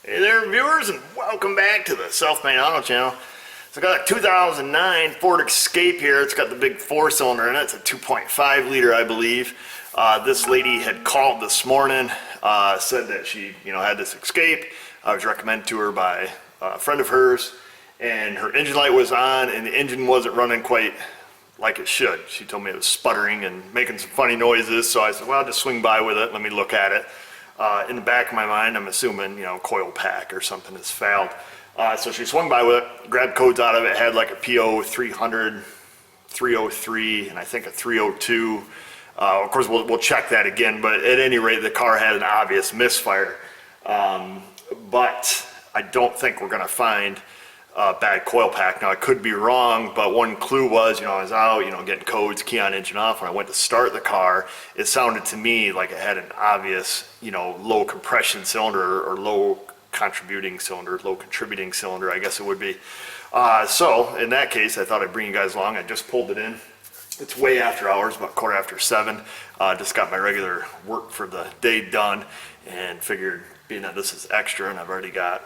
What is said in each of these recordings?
Hey there, viewers, and welcome back to the Self-Made Auto Channel. So I got a 2009 Ford Escape here. It's got the big 4-cylinder in it. It's a 2.5 liter, I believe. This lady had called this morning, said that she, had this Escape. I was recommended to her by a friend of hers, and her engine light was on, and the engine wasn't running quite like it should. She told me it was sputtering and making some funny noises. So I said, well, I'll just swing by with it. Let me look at it. In the back of my mind, I'm assuming, coil pack or something has failed. So she swung by with it, grabbed codes out of it, had like a PO 300, 303, and I think a 302. Of course, we'll check that again, but at any rate, the car had an obvious misfire. But I don't think we're gonna find a bad coil pack. Now, I could be wrong, but one clue was, I was out, getting codes, key on, engine off. When I went to start the car, it sounded to me like it had an obvious, low compression cylinder or low contributing cylinder, I guess it would be. So in that case, I thought I'd bring you guys along. I just pulled it in. It's way after hours, about 7:15. Just got my regular work for the day done and figured, being that this is extra and I've already got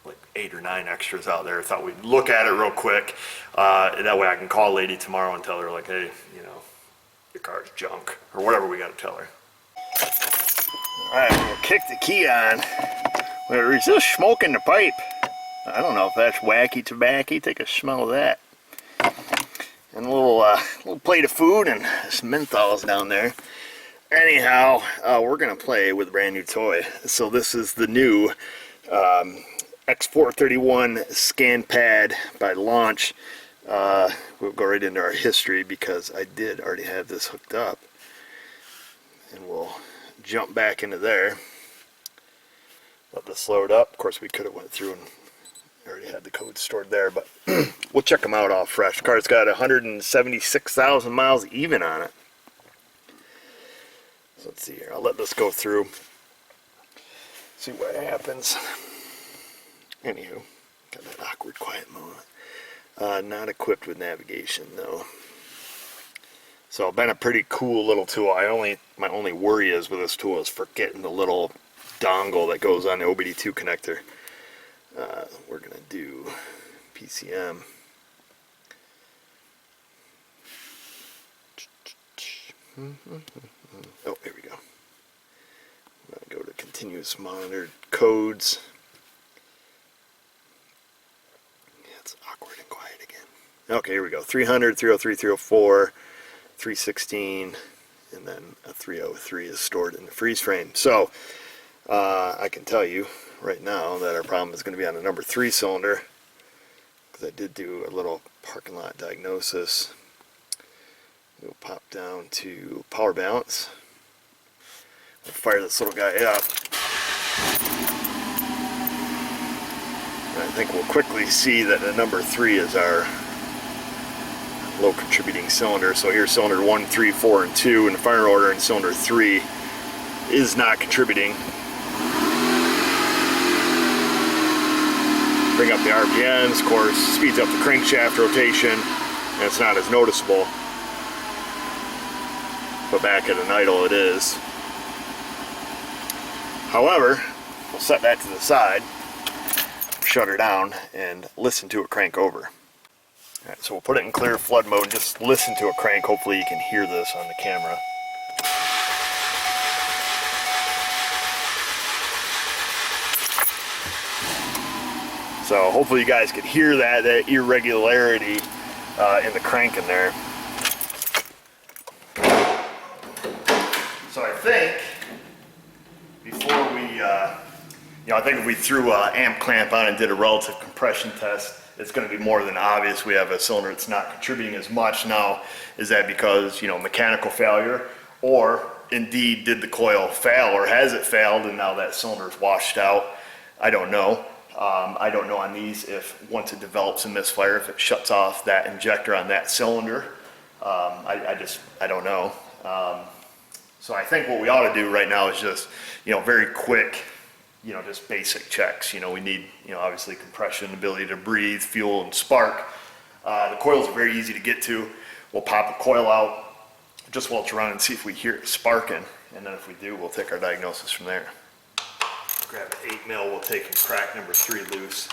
like 8 or 9 extras out there, I thought we'd look at it real quick. That way I can call a lady tomorrow and tell her, like, hey, your car's junk, or whatever we got to tell her. All right, we'll kick the key on. There's just smoke in the pipe. I don't know if that's wacky tobacco. Take a smell of that. And a little plate of food and some menthols down there. Anyhow, we're gonna play with a brand new toy. So this is the new X431 scan pad by Launch. We'll go right into our history because I did already have this hooked up, and we'll jump back into there. Let this load up. Of course, we could have went through and already had the code stored there, but we'll check them out all fresh. The car's got 176,000 miles even on it. So let's see here. I'll let this go through, see what happens. Anywho, got that awkward quiet moment. Not equipped with navigation though. So been a pretty cool little tool. My only worry is with this tool is forgetting the little dongle that goes on the OBD2 connector. We're gonna do PCM. Oh, here we go. I'm gonna go to continuous monitored codes. It's awkward and quiet again. Okay, here we go. 300, 303, 304, 316, and then a 303 is stored in the freeze frame. So I can tell you right now that our problem is going to be on the number 3 cylinder, because I did do a little parking lot diagnosis. We'll pop down to power balance. We'll fire this little guy up. I think we'll quickly see that the number 3 is our low contributing cylinder. So here's cylinder 1, 3, 4, and 2 in the fire order, and cylinder 3 is not contributing. Bring up the RPMs, of course, speeds up the crankshaft rotation, and it's not as noticeable. But back at an idle it is. However, we'll set that to the side, shut her down, and listen to it crank over. Alright, so we'll put it in clear flood mode and just listen to it crank. Hopefully you can hear this on the camera. So hopefully you guys can hear that irregularity in the crank in there. So I think before we, I think if we threw an amp clamp on and did a relative compression test, it's going to be more than obvious we have a cylinder that's not contributing as much. Now, is that because, mechanical failure, or indeed did the coil fail, or has it failed and now that cylinder is washed out? I don't know. I don't know on these if once it develops a misfire, if it shuts off that injector on that cylinder. I don't know. So I think what we ought to do right now is just, very quick, just basic checks. We need, obviously compression, ability to breathe, fuel, and spark. The coils are very easy to get to. We'll pop a coil out, just while it's running, and see if we hear it sparking. And then if we do, we'll take our diagnosis from there. grab an 8 mil, we'll take and crack number 3 loose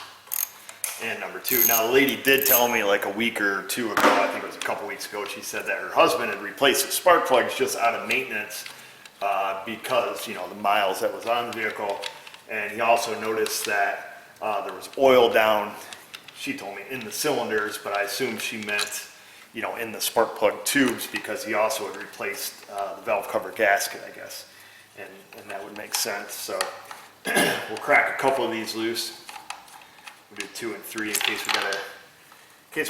and number 2. Now the lady did tell me like a week or 2 ago, I think it was a couple weeks ago, she said that her husband had replaced the spark plugs just out of maintenance because, you know, the miles that was on the vehicle. And he also noticed that there was oil down, she told me, in the cylinders, but I assume she meant, you know, in the spark plug tubes, because he also had replaced the valve cover gasket, I guess. And that would make sense. So we'll crack a couple of these loose. We'll do 2 and 3 in case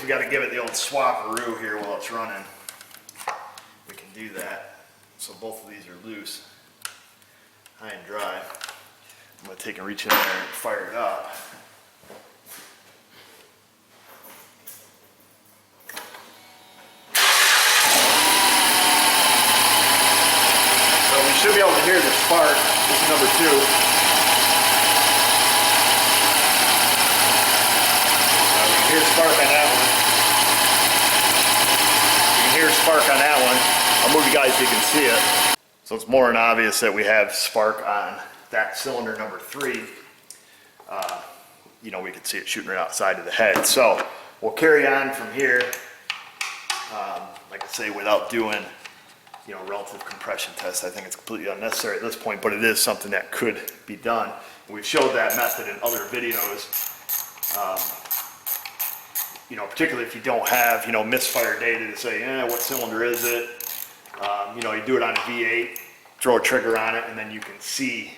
we gotta give it the old swap-a-roo here while it's running. We can do that. So both of these are loose, high and dry. I'm gonna take and reach in there and fire it up. So we should be able to hear the spark. This is number 2. Here's spark on that one. You can hear spark on that one. I'll move you guys so you can see it. So it's more than obvious that we have spark on that cylinder number 3. You know, we can see it shooting right outside of the head. So we'll carry on from here, like I say, without doing, you know, relative compression tests. I think it's completely unnecessary at this point, but it is something that could be done. We've showed that method in other videos. You know, particularly if you don't have, you know, misfire data to say, what cylinder is it? You know, you do it on a V8, throw a trigger on it, and then you can see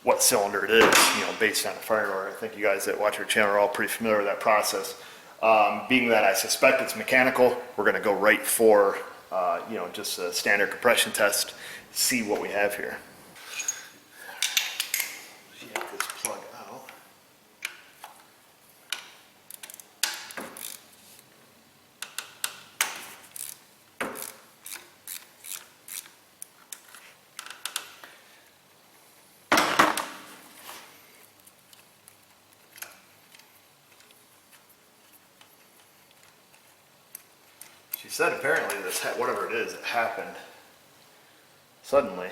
what cylinder it is, you know, based on the fire order. I think you guys that watch our channel are all pretty familiar with that process. Being that I suspect it's mechanical, we're going to go right for, you know, just a standard compression test, see what we have here. Yank this plug out. She said apparently this, whatever it is, it happened suddenly.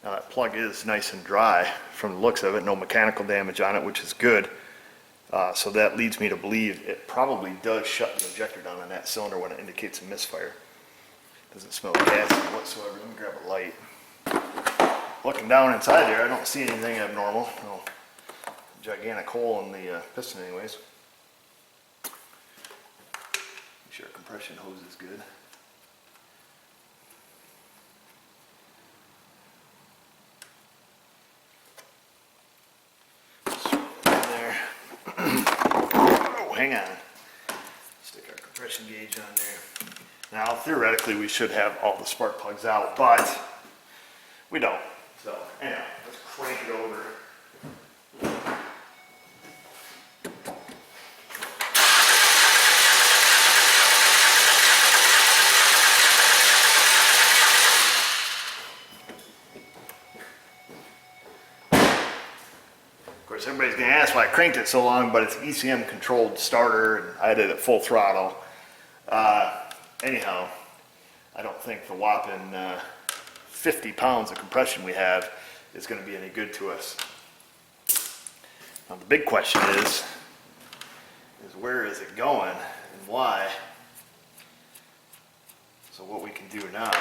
Now that plug is nice and dry from the looks of it, no mechanical damage on it, which is good. So that leads me to believe it probably does shut the injector down on that cylinder when it indicates a misfire. Doesn't smell gassy whatsoever. Let me grab a light. Looking down inside there, I don't see anything abnormal. No gigantic hole in the piston anyways. Sure, compression hose is good. There. Oh, hang on. Stick our compression gauge on there. Now, theoretically, we should have all the spark plugs out, but we don't. So, anyhow, let's crank it over. Of course, everybody's going to ask why I cranked it so long, but it's an ECM controlled starter, and I did it full throttle. Anyhow, I don't think the whopping 50 pounds of compression we have is going to be any good to us. Now the big question is where is it going and why? So what we can do now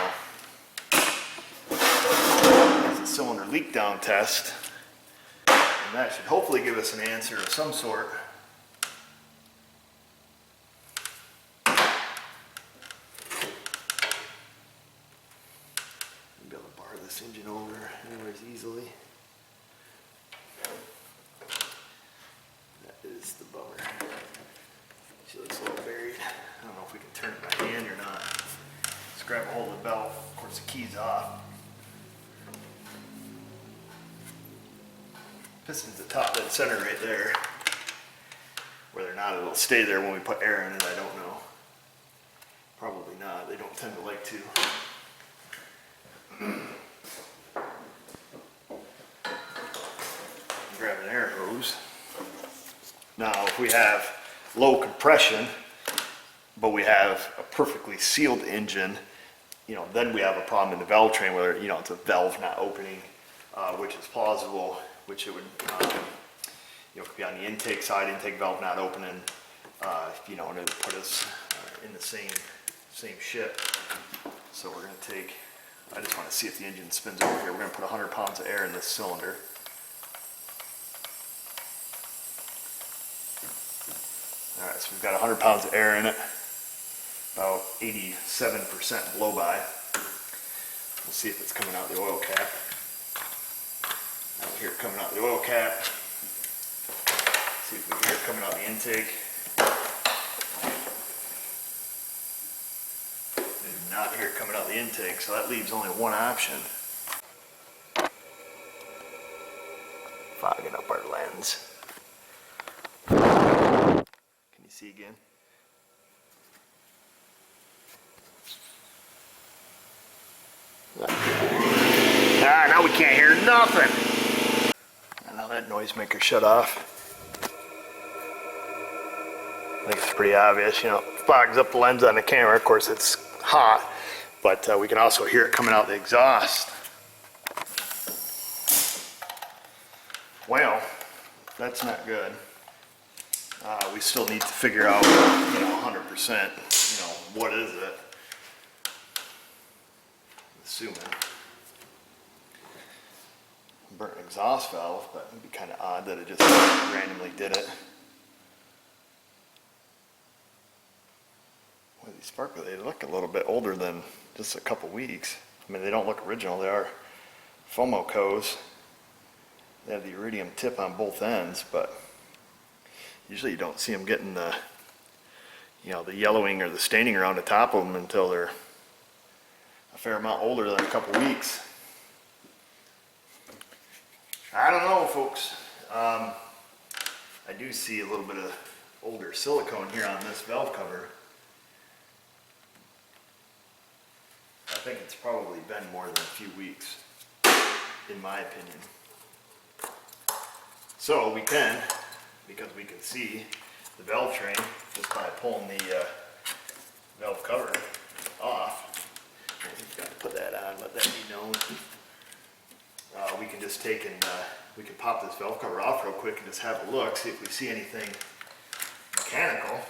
is a cylinder leak down test. And that should hopefully give us an answer of some sort. Be able to bar this engine over anyways easily. That is the bummer. She looks a little buried. I don't know if we can turn it by hand or not. Let's grab a hold of the belt. Of course, the key's off. Piston's the top dead center right there. Whether or not it'll stay there when we put air in it, I don't know. Probably not. They don't tend to like to. Grab an air hose. Now, if we have low compression, but we have a perfectly sealed engine, you know, then we have a problem in the valve train whether, you know, it's a valve not opening which is plausible, which it would, could be on the intake side, intake valve not opening, and it would put us in the same ship. So we're going to take, I just want to see if the engine spins over here. We're going to put 100 pounds of air in this cylinder. All right, so we've got 100 pounds of air in it, about 87% blow by. We'll see if it's coming out the oil cap. I don't hear it coming out the oil cap. See if we can hear it coming out the intake. I do not hear it coming out the intake, so that leaves only one option. Fogging up our lens. Can you see again? Now we can't hear nothing. And now that noisemaker shut off. I think it's pretty obvious, fogs up the lens on the camera. Of course, it's hot, but we can also hear it coming out the exhaust. Well, that's not good. We still need to figure out, 100%, what is it? Assuming. Burnt an exhaust valve, but it'd be kind of odd that it just randomly did it. Well, these sparkler, they look a little bit older than just a couple weeks. I mean, they don't look original. They are Fomocos. They have the iridium tip on both ends, but usually you don't see them getting the, the yellowing or the staining around the top of them until they're a fair amount older than a couple weeks. I don't know, folks. I do see a little bit of older silicone here on this valve cover. I think it's probably been more than a few weeks, in my opinion. So we can, because we can see the valve train just by pulling the valve cover off. You've got to put that on, let that be known. We can just take and we can pop this valve cover off real quick and just have a look, see if we see anything mechanical.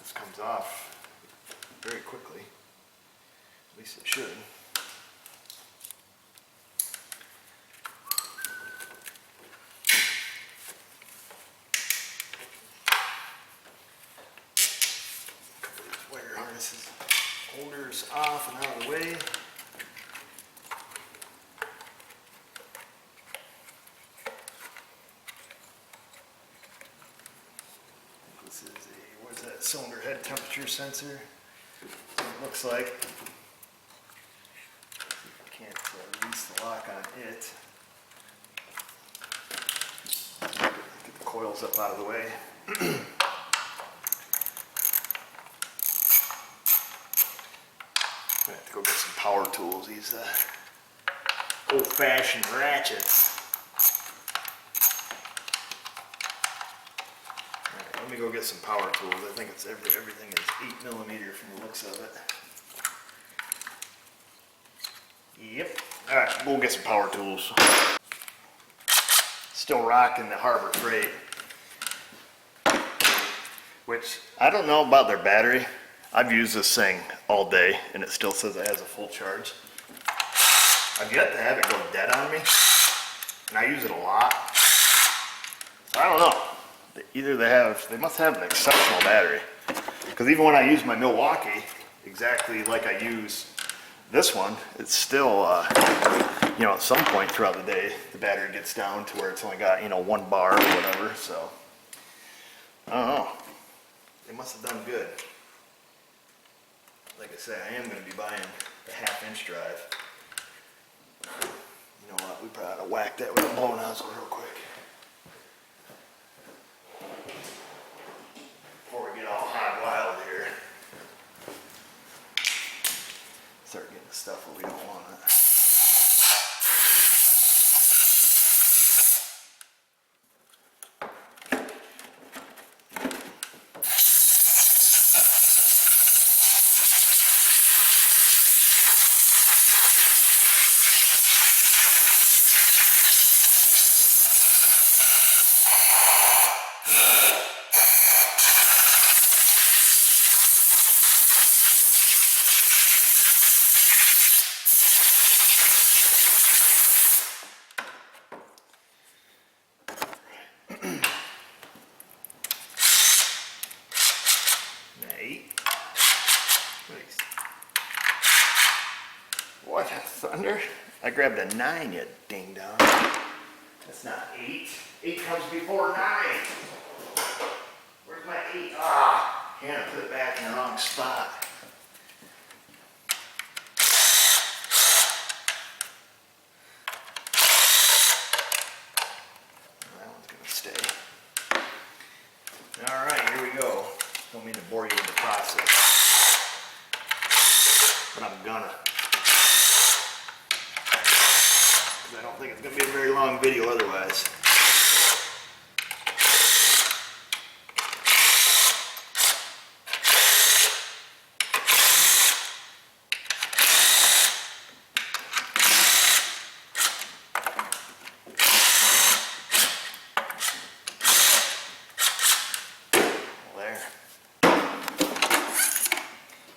This comes off very quickly, at least it should. A couple of these wire harnesses, holders off and out of the way. What is that, cylinder head temperature sensor? That's what it looks like. Can't release the lock on it. Get the coils up out of the way. I have to go get some power tools. These old-fashioned ratchets. Let me go get some power tools. I think it's everything is 8mm from the looks of it. Yep. All right, we'll get some power tools. Still rocking the Harbor Freight, which I don't know about their battery. I've used this thing all day and it still says it has a full charge. I've yet to have it go dead on me, and I use it a lot. So I don't know. Either they must have an exceptional battery, because even when I use my Milwaukee exactly like I use this one, it's still at some point throughout the day the battery gets down to where it's only got 1 bar or whatever. So I don't know, they must have done good. Like I say, I am going to be buying the 1/2-inch drive. You know what, we probably ought to whack that with a blow nozzle real quick before we get all hot and wild here. Start getting the stuff where we don't want it. thunder. I grabbed a 9, you ding dong. That's not 8. 8 comes before 9. Where's my 8? Ah, Hannah put it back in the wrong spot. That one's gonna stay. All right, here we go. Don't mean to bore you with the process, but I'm gonna. I don't think it's going to be a very long video otherwise. There.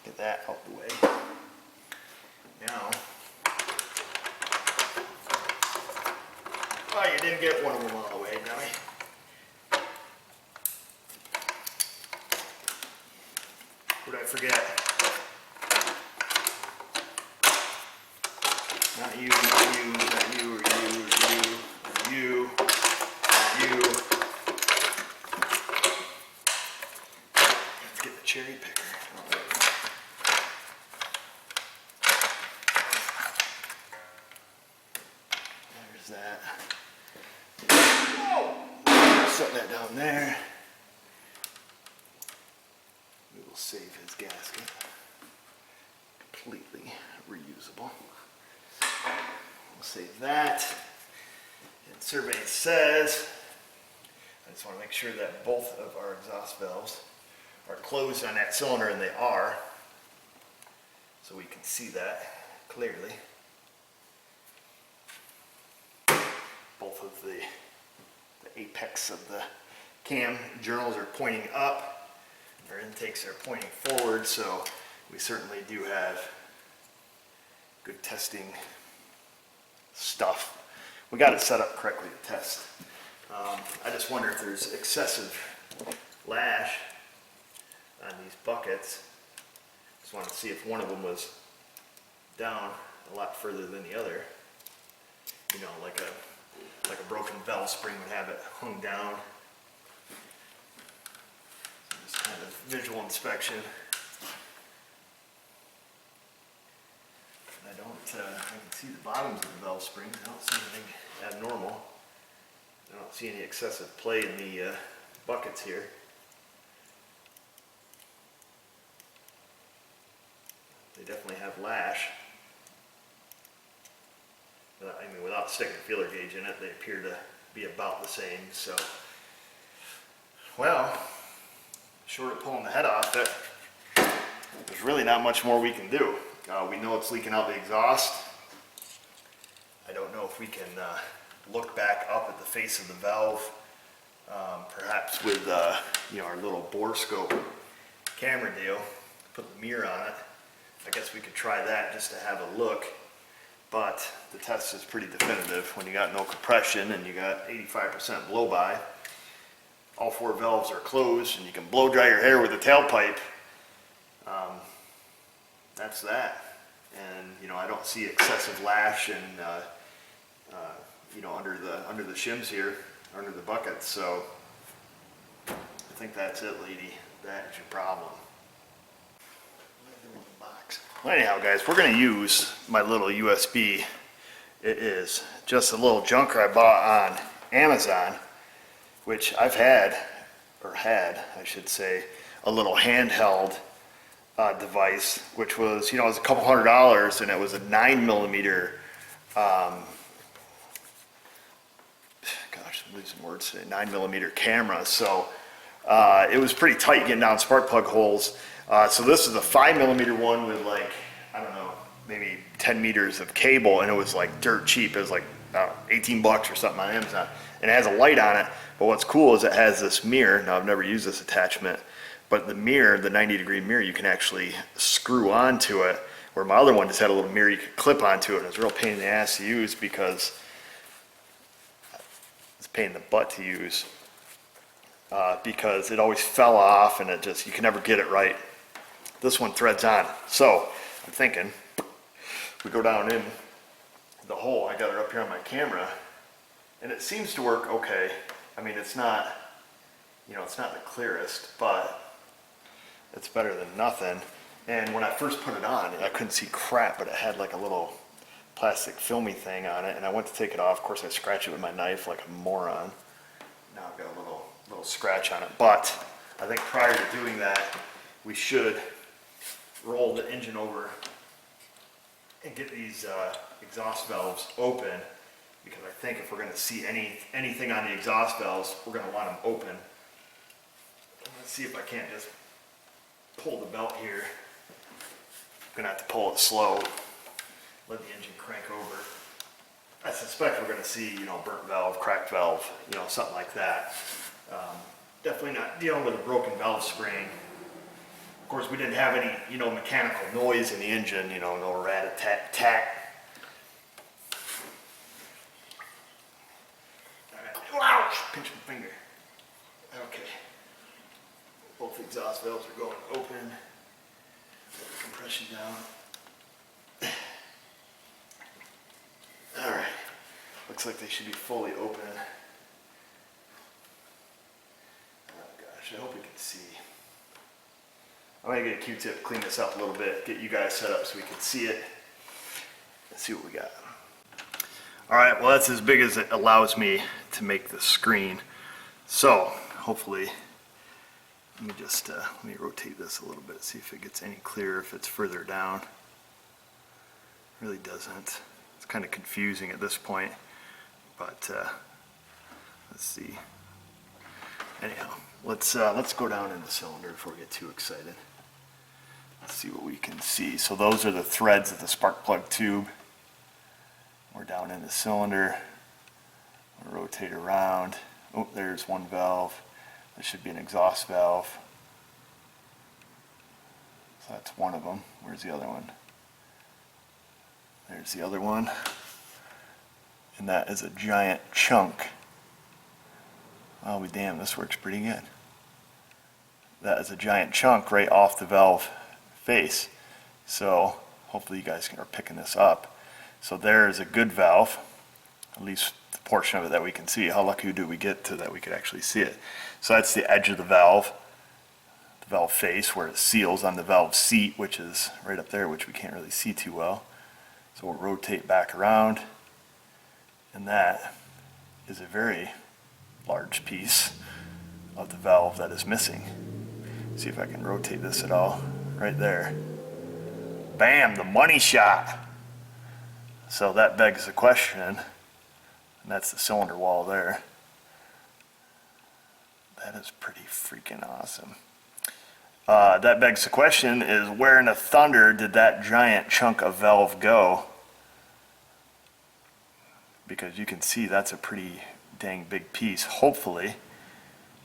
Get that out the way. Now, oh, you didn't get one of them all the way, dummy. What did I forget? Not you, not you, not you, or you, or you, or you, or you. Let's get the cherry picker. There's that. Set that down there. We will save his gasket. Completely reusable. We'll save that. And survey says, I just want to make sure that both of our exhaust valves are closed on that cylinder, and they are. So we can see that clearly. Both of the apex of the cam journals are pointing up, our intakes are pointing forward, so we certainly do have good testing stuff. We got it set up correctly to test. I just wonder if there's excessive lash on these buckets. Just wanted to see if one of them was down a lot further than the other. You know, like a broken valve spring would have it hung down. So just kind of visual inspection. I can see the bottoms of the valve springs. I don't see anything abnormal. I don't see any excessive play in the buckets here. They definitely have lash. I mean, without sticking a feeler gauge in it, they appear to be about the same. So, well, short of pulling the head off, there's really not much more we can do. We know it's leaking out the exhaust. I don't know if we can look back up at the face of the valve, perhaps with you know, our little bore scope camera deal, put the mirror on it. I guess we could try that just to have a look. But the test is pretty definitive. When you got no compression and you got 85% blow by, all 4 valves are closed, and you can blow dry your hair with a tailpipe. That's that. And you know, I don't see excessive lash and you know, under the shims here, under the buckets. So I think that's it, lady. That's your problem. Well, anyhow, guys, we're going to use my little USB. It is just a little junker I bought on Amazon, which I've had, I should say, a little handheld device, which was, you know, it was a couple $100, and it was a 9mm, gosh, I'm losing words today, 9mm camera. So it was pretty tight getting down spark plug holes. So this is a 5mm one with, like, I don't know, maybe 10 meters of cable, and it was like dirt cheap. It was like 18 bucks or something on Amazon, and it has a light on it. But what's cool is it has this mirror. Now, I've never used this attachment, but the mirror, the 90-degree mirror, you can actually screw onto it, where my other one just had a little mirror you could clip onto it, and it was a real pain in the ass to use because it's a pain in the butt to use because it always fell off, and it just, you can never get it right. This one threads on. So I'm thinking we go down in the hole. I got her up here on my camera, and it seems to work okay. I mean, it's not, you know, it's not the clearest, but it's better than nothing. And when I first put it on, I couldn't see crap, but it had like a little plastic filmy thing on it, and I went to take it off. Of course, I scratched it with my knife like a moron. Now I've got a little scratch on it. But I think prior to doing that, we should roll the engine over and get these exhaust valves open, because I think if we're going to see anything on the exhaust valves, we're going to want them open. Let's see if I can't just pull the belt here. I'm going to have to pull it slow, let the engine crank over. I suspect we're going to see, you know, burnt valve, cracked valve, you know, something like that. Definitely not dealing with a broken valve spring. Of course, we didn't have any, you know, mechanical noise in the engine, you know, no rat-a-tat-tat. Ouch! Pinch my finger. Okay. Both exhaust valves are going open. Let the compression down. Alright. Looks like they should be fully open. Oh gosh, I hope you can see. I'm going to get a Q-tip, clean this up a little bit, get you guys set up so we can see it and see what we got. Alright, well that's as big as it allows me to make the screen. So, hopefully, let me rotate this a little bit, see if it gets any clearer, if it's further down. It really doesn't. It's kind of confusing at this point, but let's see. Anyhow, let's go down in the cylinder before we get too excited. Let's see what we can see. So those are the threads of the spark plug tube. We're down in the cylinder. We'll rotate around. Oh, there's one valve. There should be an exhaust valve. So that's one of them. Where's the other one? There's the other one. And that is a giant chunk. I'll be damned, this works pretty good. That is a giant chunk right off the valve face. So hopefully you guys are picking this up. So there is a good valve, at least the portion of it that we can see. How lucky do we get to that we could actually see it? So that's the edge of the valve face where it seals on the valve seat, which is right up there, which we can't really see too well. So we'll rotate back around, and that is a very large piece of the valve that is missing. See if I can rotate this at all. Right there. Bam, the money shot. So that begs the question, and that's the cylinder wall there. That is pretty freaking awesome. That begs the question is, where in the thunder did that giant chunk of valve go? Because you can see that's a pretty dang big piece. Hopefully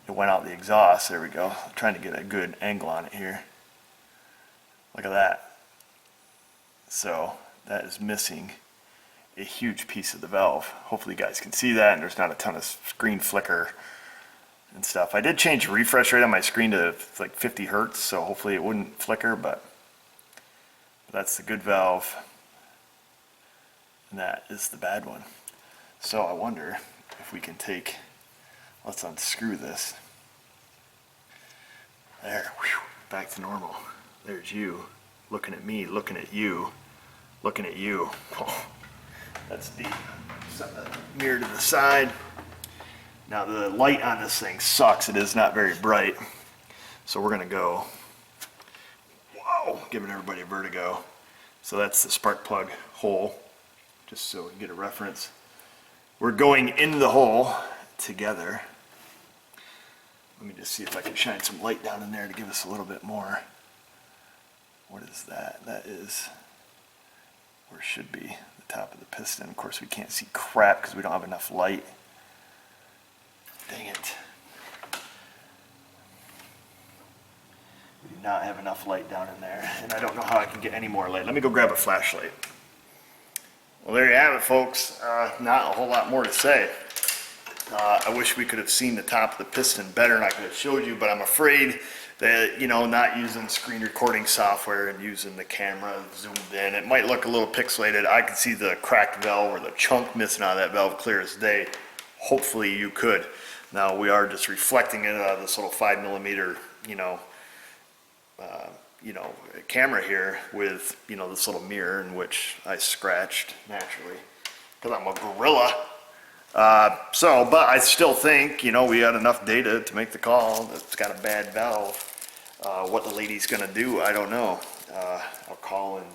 it went out the exhaust. There we go. I'm trying to get a good angle on it here. Look at that. So that is missing a huge piece of the valve. Hopefully you guys can see that, and there's not a ton of screen flicker and stuff. I did change the refresh rate on my screen to like 50 Hertz, so hopefully it wouldn't flicker, but that's the good valve, and that is the bad one. So I wonder if we can take, let's unscrew this. There, whew, back to normal. There's you, looking at me, looking at you, looking at you. Oh, that's deep. Set the mirror to the side. Now the light on this thing sucks. It is not very bright. So we're gonna go, whoa, giving everybody a vertigo. So that's the spark plug hole, just so we can get a reference. We're going in the hole together. Let me just see if I can shine some light down in there to give us a little bit more. What is that? That is where it should be, the top of the piston. Of course we can't see crap because we don't have enough light. Dang it. We do not have enough light down in there, and I don't know how I can get any more light. Let me go grab a flashlight. Well, there you have it, folks. Not a whole lot more to say. I wish we could have seen the top of the piston better and I could have showed you, but I'm afraid that, you know, not using screen recording software and using the camera zoomed in, it might look a little pixelated. I could see the cracked valve or the chunk missing out of that valve clear as day. Hopefully you could. Now we are just reflecting it out of this little 5mm, camera here with, this little mirror in which I scratched naturally because I'm a gorilla. But I still think, we had enough data to make the call that it's got a bad valve. What the lady's gonna do, I don't know. I'll call and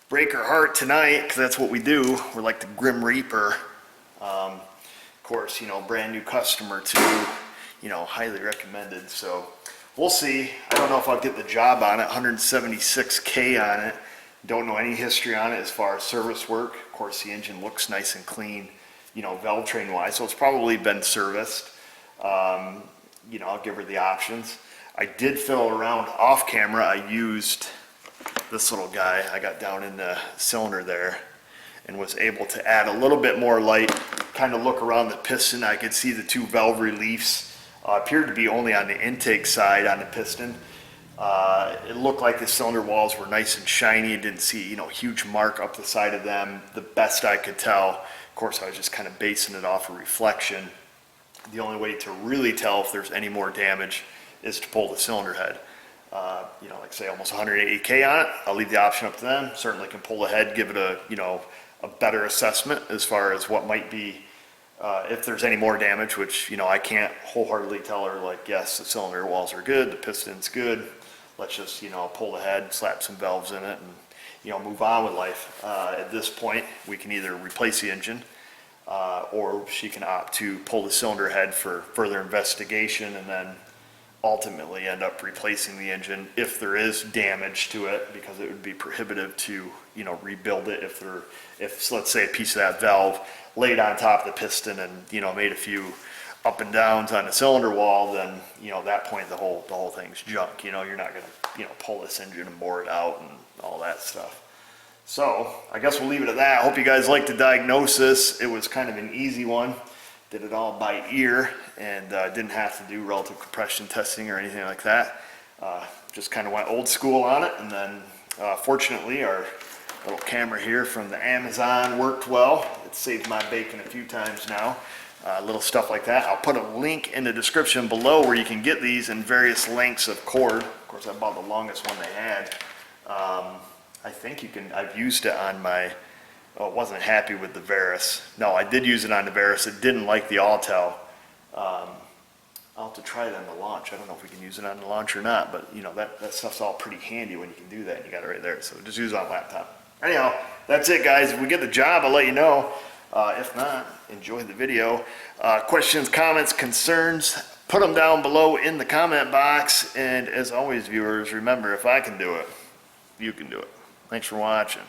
break her heart tonight, because that's what we do. We're like the Grim Reaper. Of course, brand new customer too, highly recommended. So we'll see. I don't know if I'll get the job on it. 176K on it. Don't know any history on it as far as service work. Of course, the engine looks nice and clean, valve train wise, so it's probably been serviced. I'll give her the options. I did fiddle around off camera. I used this little guy. I got down in the cylinder there and was able to add a little bit more light, kind of look around the piston. I could see the two valve reliefs appeared to be only on the intake side on the piston. It looked like the cylinder walls were nice and shiny. Didn't see, huge mark up the side of them. The best I could tell. Of course, I was just kind of basing it off of reflection. The only way to really tell if there's any more damage is to pull the cylinder head. Like say almost 180K on it. I'll leave the option up to them. Certainly can pull the head, give it a better assessment as far as what might be, if there's any more damage, which, I can't wholeheartedly tell her like, yes, the cylinder walls are good, the piston's good. Let's just, pull the head, slap some valves in it, and, move on with life. At this point, we can either replace the engine, or she can opt to pull the cylinder head for further investigation and then ultimately end up replacing the engine if there is damage to it, because it would be prohibitive to, rebuild it if let's say a piece of that valve laid on top of the piston and, made a few up and downs on the cylinder wall, then, at that point the whole thing's junk. You're not gonna, pull this engine and bore it out and all that stuff. So I guess we'll leave it at that. I hope you guys liked the diagnosis. It was kind of an easy one. Did it all by ear and didn't have to do relative compression testing or anything like that. Just kind of went old school on it, and then fortunately our little camera here from the Amazon worked well. It saved my bacon a few times now. Little stuff like that. I'll put a link in the description below where you can get these in various lengths of cord. Of course, I bought the longest one they had. I think I've used it on my, wasn't happy with the Verus. No, I did use it on the Verus. It didn't like the Autel. I'll have to try it on the launch. I don't know if we can use it on the launch or not, but that stuff's all pretty handy when you can do that, and you got it right there. So just use it on laptop. Anyhow, that's it, guys. If we get the job, I'll let you know. If not, enjoy the video. Questions, comments, concerns, put them down below in the comment box. And as always, viewers, remember, if I can do it, you can do it. Thanks for watching.